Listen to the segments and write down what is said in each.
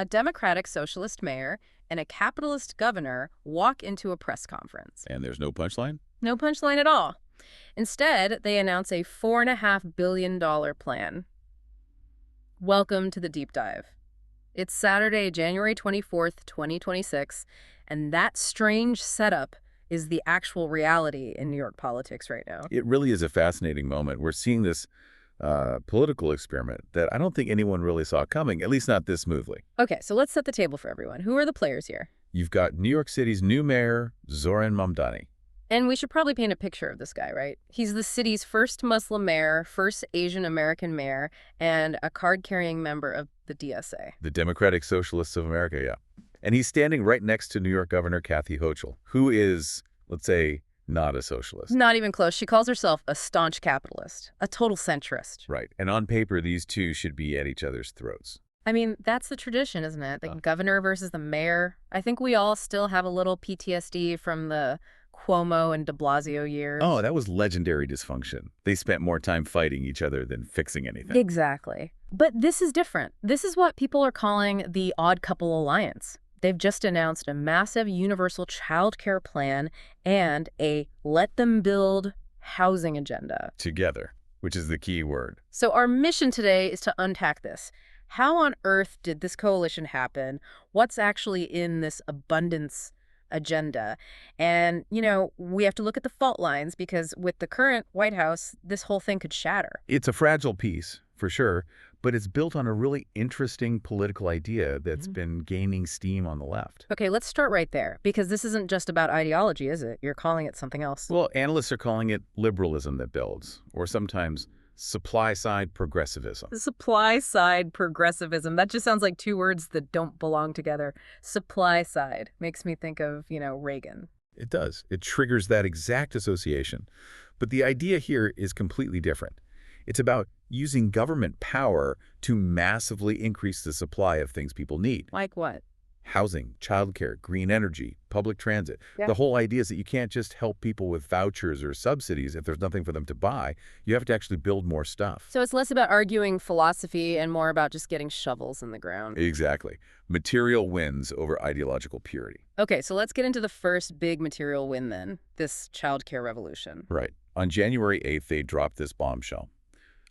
A Democratic socialist mayor and a capitalist governor walk into a press conference. And there's no punchline? No punchline at all. Instead, they announce a $4.5 billion plan. Welcome to the deep dive. It's Saturday, January 24th, 2026, and that strange setup is the actual reality in New York politics right now. It really is a fascinating moment. We're seeing this political experiment that I don't think anyone really saw coming, at least not this smoothly. Okay, so let's set the table for everyone. Who are the players here? You've got New York City's new mayor, Zohran Mamdani. And we should probably paint a picture of this guy, right? He's the city's first Muslim mayor, first Asian American mayor, and a card-carrying member of the DSA. The Democratic Socialists of America, yeah. And he's standing right next to New York Governor Kathy Hochul, who is, let's say, not a socialist. Not even close. She calls herself a staunch capitalist, a total centrist. Right. And on paper, these two should be at each other's throats. I mean, that's the tradition, isn't it? The governor versus the mayor. I think we all still have a little PTSD from the Cuomo and de Blasio years. Oh, that was legendary dysfunction. They spent more time fighting each other than fixing anything. Exactly. But this is different. This is what people are calling the odd couple alliance. They've just announced a massive universal childcare plan and a let them build housing agenda. Together, which is the key word. So our mission today is to unpack this. How on earth did this coalition happen? What's actually in this abundance agenda? And, you know, we have to look at the fault lines because with the current White House, this whole thing could shatter. It's a fragile piece, for sure, but it's built on a really interesting political idea that's been gaining steam on the left. Okay, let's start right there, because this isn't just about ideology, is it? You're calling it something else. Well, analysts are calling it liberalism that builds, or sometimes supply-side progressivism. Supply-side progressivism. That just sounds like two words that don't belong together. Supply-side makes me think of, you know, Reagan. It does. It triggers that exact association. But the idea here is completely different. It's about using government power to massively increase the supply of things people need. Like what? Housing, childcare, green energy, public transit. Yeah. The whole idea is that you can't just help people with vouchers or subsidies if there's nothing for them to buy. You have to actually build more stuff. So it's less about arguing philosophy and more about just getting shovels in the ground. Exactly. Material wins over ideological purity. Okay, so let's get into the first big material win then, this childcare revolution. Right. On January 8th, they dropped this bombshell.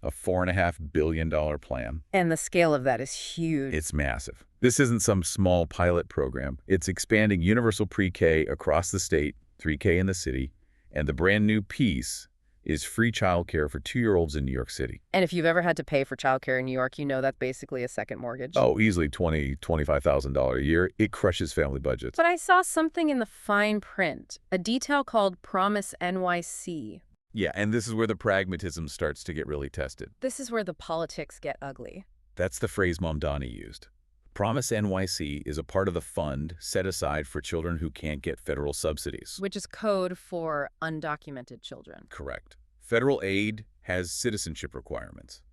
A $4.5 billion plan. And the scale of that is huge. It's massive. This isn't some small pilot program. It's expanding universal pre-K across the state, 3K in the city, and the brand new piece is free childcare for 2-year-olds in New York City. And if you've ever had to pay for childcare in New York, you know that's basically a second mortgage. Oh, easily $25,000 a year. It crushes family budgets. But I saw something in the fine print, a detail called Promise NYC. Yeah, and this is where the pragmatism starts to get really tested. This is where the politics get ugly. That's the phrase Mamdani used. Promise NYC is a part of the fund set aside for children who can't get federal subsidies. Which is code for undocumented children. Correct. Federal aid has citizenship requirements.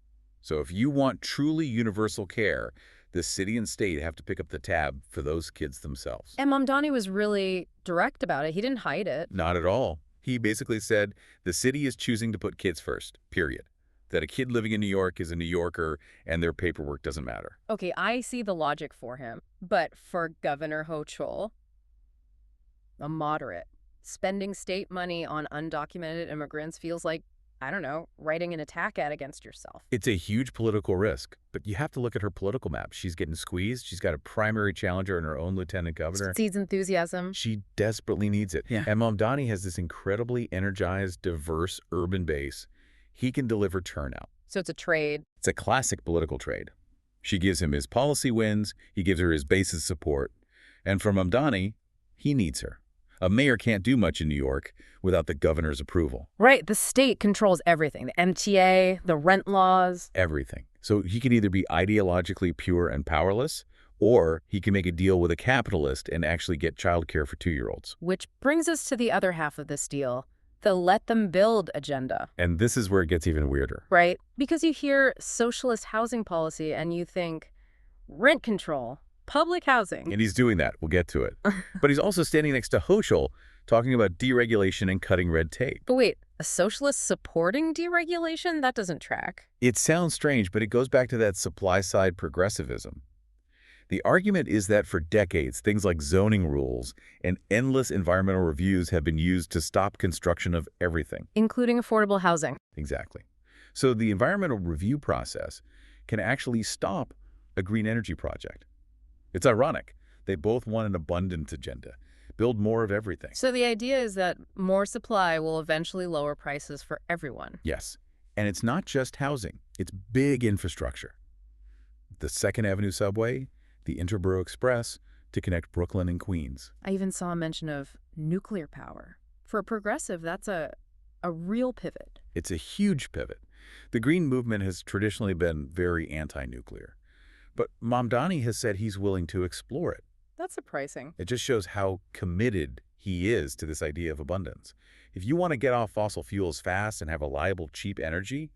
So if you want truly universal care, the city and state have to pick up the tab for those kids themselves. And Mamdani was really direct about it. He didn't hide it. Not at all. He basically said the city is choosing to put kids first, period. That a kid living in New York is a New Yorker and their paperwork doesn't matter. Okay, I see the logic for him. But for Governor Hochul, a moderate, spending state money on undocumented immigrants feels like, I don't know, writing an attack ad against yourself. It's a huge political risk, but you have to look at her political map. She's getting squeezed. She's got a primary challenger in her own lieutenant governor. Seeds enthusiasm. She desperately needs it. Yeah. And Mamdani has this incredibly energized, diverse urban base. He can deliver turnout. So it's a trade. It's a classic political trade. She gives him his policy wins. He gives her his base's support. And for Mamdani, he needs her. A mayor can't do much in New York without the governor's approval. Right. The state controls everything. The MTA, the rent laws. Everything. So he can either be ideologically pure and powerless, or he can make a deal with a capitalist and actually get childcare for 2-year-olds. Which brings us to the other half of this deal, the let them build agenda. And this is where it gets even weirder. Right? Because you hear socialist housing policy and you think rent control, public housing. And he's doing that. We'll get to it. But he's also standing next to Hochul, talking about deregulation and cutting red tape. But wait, a socialist supporting deregulation? That doesn't track. It sounds strange, but it goes back to that supply-side progressivism. The argument is that for decades, things like zoning rules and endless environmental reviews have been used to stop construction of everything. Including affordable housing. Exactly. So the environmental review process can actually stop a green energy project. It's ironic. They both want an abundance agenda. Build more of everything. So the idea is that more supply will eventually lower prices for everyone. Yes. And it's not just housing. It's big infrastructure. The 2nd Avenue subway, the Interborough Express to connect Brooklyn and Queens. I even saw a mention of nuclear power. For a progressive, that's a real pivot. It's a huge pivot. The Green movement has traditionally been very anti-nuclear. But Mamdani has said he's willing to explore it. That's surprising. It just shows how committed he is to this idea of abundance. If you want to get off fossil fuels fast and have reliable, cheap energy,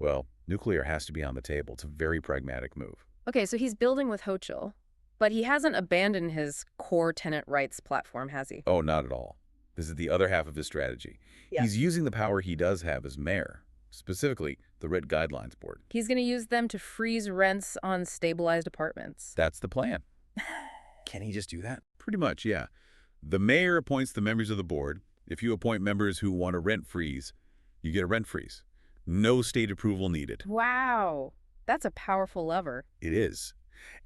well, nuclear has to be on the table. It's a very pragmatic move. Okay, so he's building with Hochul, but he hasn't abandoned his core tenant rights platform, has he? Oh, not at all. This is the other half of his strategy. Yeah. He's using the power he does have as mayor, specifically the Rent Guidelines Board. He's going to use them to freeze rents on stabilized apartments. That's the plan. Can he just do that? Pretty much, yeah. The mayor appoints the members of the board. If you appoint members who want a rent freeze, you get a rent freeze. No state approval needed. Wow, that's a powerful lever. It is.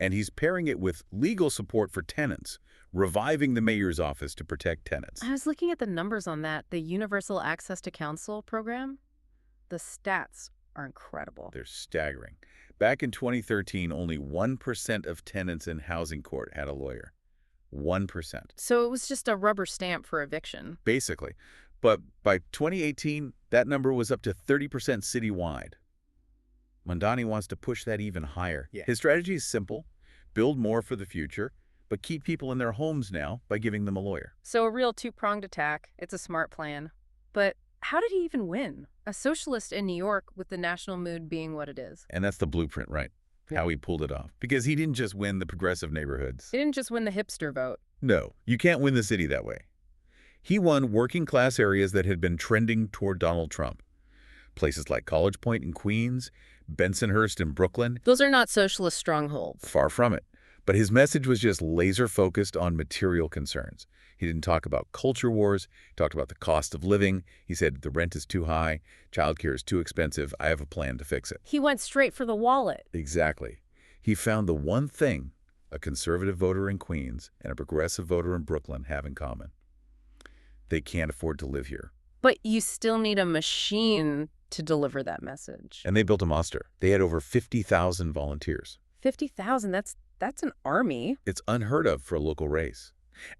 And he's pairing it with legal support for tenants, reviving the mayor's office to protect tenants. I was looking at the numbers on that, the Universal Access to Council program. The stats are incredible. They're staggering. Back in 2013, only 1% of tenants in housing court had a lawyer. 1%. So it was just a rubber stamp for eviction. Basically. But by 2018, that number was up to 30% citywide. Mamdani wants to push that even higher. Yeah. His strategy is simple. Build more for the future, but keep people in their homes now by giving them a lawyer. So a real two-pronged attack. It's a smart plan. But how did he even win? A socialist in New York with the national mood being what it is. And that's the blueprint, right? Yeah. How he pulled it off. Because he didn't just win the progressive neighborhoods. He didn't just win the hipster vote. No, you can't win the city that way. He won working-class areas that had been trending toward Donald Trump. Places like College Point in Queens, Bensonhurst in Brooklyn. Those are not socialist strongholds. Far from it. But his message was just laser-focused on material concerns. He didn't talk about culture wars. He talked about the cost of living. He said the rent is too high, childcare is too expensive. I have a plan to fix it. He went straight for the wallet. Exactly. He found the one thing a conservative voter in Queens and a progressive voter in Brooklyn have in common. They can't afford to live here. But you still need a machine to deliver that message. And they built a monster. They had over 50,000 volunteers. 50,000, that's an army. It's unheard of for a local race.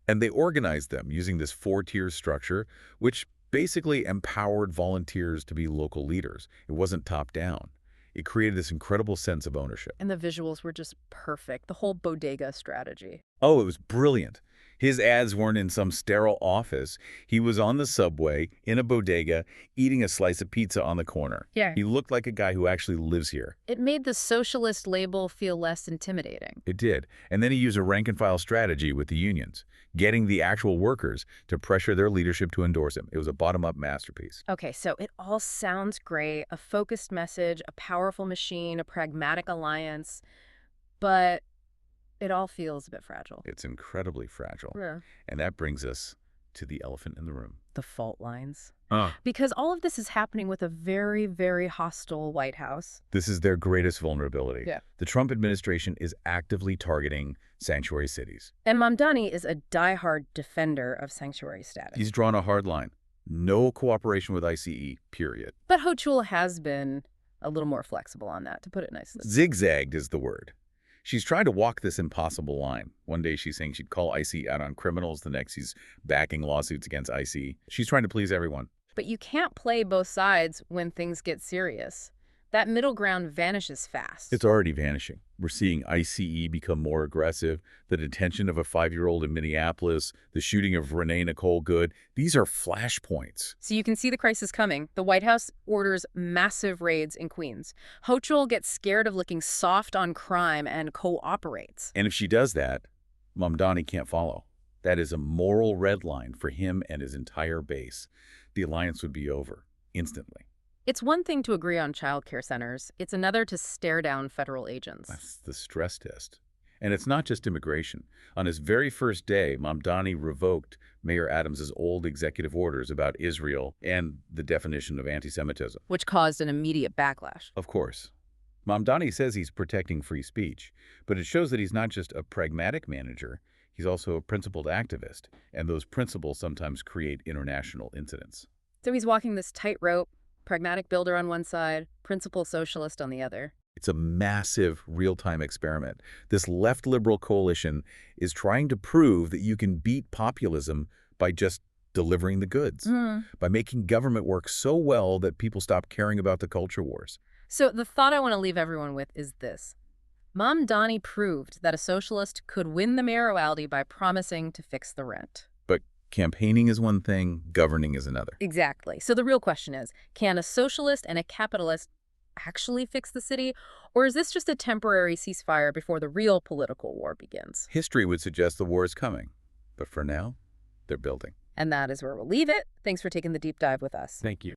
And they organized them using this 4-tier structure, which basically empowered volunteers to be local leaders. It wasn't top-down. It created this incredible sense of ownership. And the visuals were just perfect. The whole bodega strategy. Oh, it was brilliant. His ads weren't in some sterile office. He was on the subway, in a bodega, eating a slice of pizza on the corner. Yeah. He looked like a guy who actually lives here. It made the socialist label feel less intimidating. It did. And then he used a rank-and-file strategy with the unions, getting the actual workers to pressure their leadership to endorse him. It was a bottom-up masterpiece. Okay, so it all sounds great. A focused message, a powerful machine, a pragmatic alliance. But it all feels a bit fragile. It's incredibly fragile. Yeah. And that brings us to the elephant in the room. The fault lines. Ah. Because all of this is happening with a very, very hostile White House. This is their greatest vulnerability. Yeah. The Trump administration is actively targeting sanctuary cities. And Mamdani is a diehard defender of sanctuary status. He's drawn a hard line. No cooperation with ICE, period. But Hochul has been a little more flexible on that, to put it nicely. Zigzagged is the word. She's tried to walk this impossible line. One day she's saying she'd call ICE out on criminals. The next she's backing lawsuits against ICE. She's trying to please everyone. But you can't play both sides when things get serious. That middle ground vanishes fast. It's already vanishing. We're seeing ICE become more aggressive. The detention of a 5-year-old in Minneapolis, the shooting of Renee Nicole Good. These are flashpoints. So you can see the crisis coming. The White House orders massive raids in Queens. Hochul gets scared of looking soft on crime and cooperates. And if she does that, Mamdani can't follow. That is a moral red line for him and his entire base. The alliance would be over instantly. It's one thing to agree on childcare centers. It's another to stare down federal agents. That's the stress test. And it's not just immigration. On his very first day, Mamdani revoked Mayor Adams's old executive orders about Israel and the definition of anti-Semitism. Which caused an immediate backlash. Of course. Mamdani says he's protecting free speech, but it shows that he's not just a pragmatic manager, he's also a principled activist, and those principles sometimes create international incidents. So he's walking this tightrope, pragmatic builder on one side, principled socialist on the other. It's a massive real-time experiment. This left-liberal coalition is trying to prove that you can beat populism by just delivering the goods, by making government work so well that people stop caring about the culture wars. So the thought I want to leave everyone with is this. Mamdani proved that a socialist could win the mayoralty by promising to fix the rent. But campaigning is one thing, governing is another. Exactly. So the real question is, can a socialist and a capitalist actually fix the city? Or is this just a temporary ceasefire before the real political war begins? History would suggest the war is coming. But for now, they're building. And that is where we'll leave it. Thanks for taking the deep dive with us. Thank you.